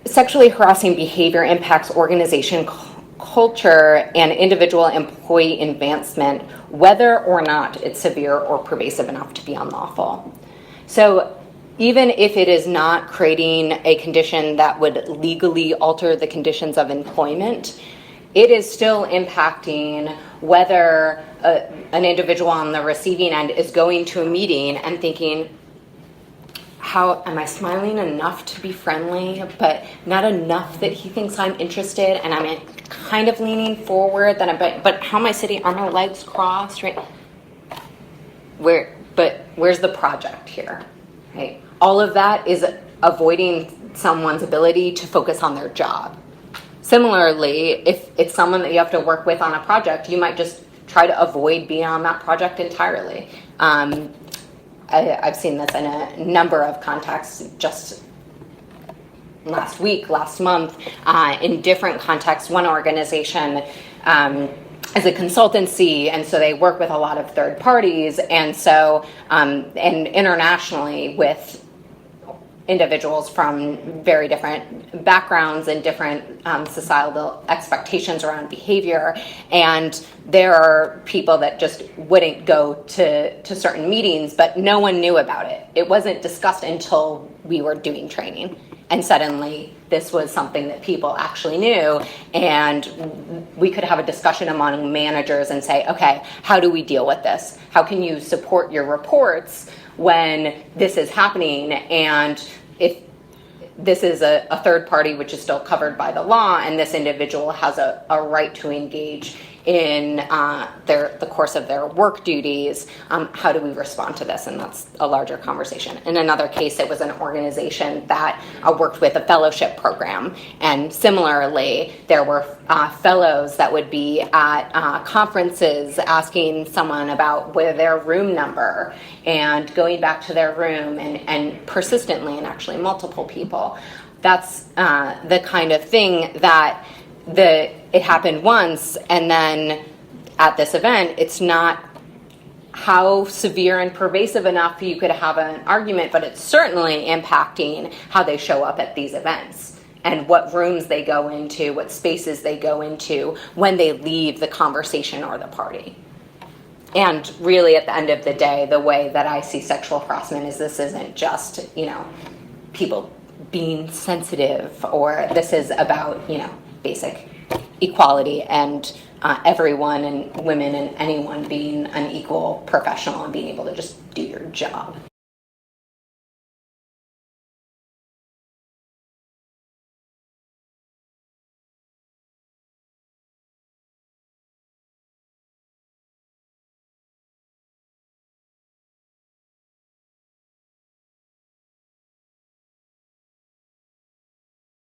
Sexually harassing behavior impacts organization culture and individual employee advancement, whether or not it's severe or pervasive enough to be unlawful. So even if it is not creating a condition that would legally alter the conditions of employment, it is still impacting whether an individual on the receiving end is going to a meeting and thinking, how am I smiling enough to be friendly, but not enough that he thinks I'm interested, and I'm kind of leaning forward, but how am I sitting? Are my legs crossed? Right? Where's the project here? Right? All of that is avoiding someone's ability to focus on their job. Similarly, if it's someone that you have to work with on a project, you might just try to avoid being on that project entirely. I've seen this in a number of contexts, just last week, last month, in different contexts. One organization is a consultancy, and so they work with a lot of third parties, and so and internationally with individuals from very different backgrounds and different societal expectations around behavior. And there are people that just wouldn't go to certain meetings, but no one knew about it. It wasn't discussed until we were doing training. And suddenly this was something that people actually knew, and we could have a discussion among managers and say, okay, how do we deal with this? How can you support your reports when this is happening? And if this is a third party, which is still covered by the law, and this individual has a right to engage in the course of their work duties, how do we respond to this? And that's a larger conversation. In another case, it was an organization that worked with a fellowship program, and similarly, there were fellows that would be at conferences asking someone about their room number and going back to their room and persistently, and actually multiple people. That's the kind of thing that it happened once, and then at this event, it's not how severe and pervasive enough you could have an argument, but it's certainly impacting how they show up at these events and what rooms they go into, what spaces they go into when they leave the conversation or the party. And really, at the end of the day, the way that I see sexual harassment is this isn't just, people being sensitive, or this is about, basic equality and everyone and women and anyone being an equal professional and being able to just do your job.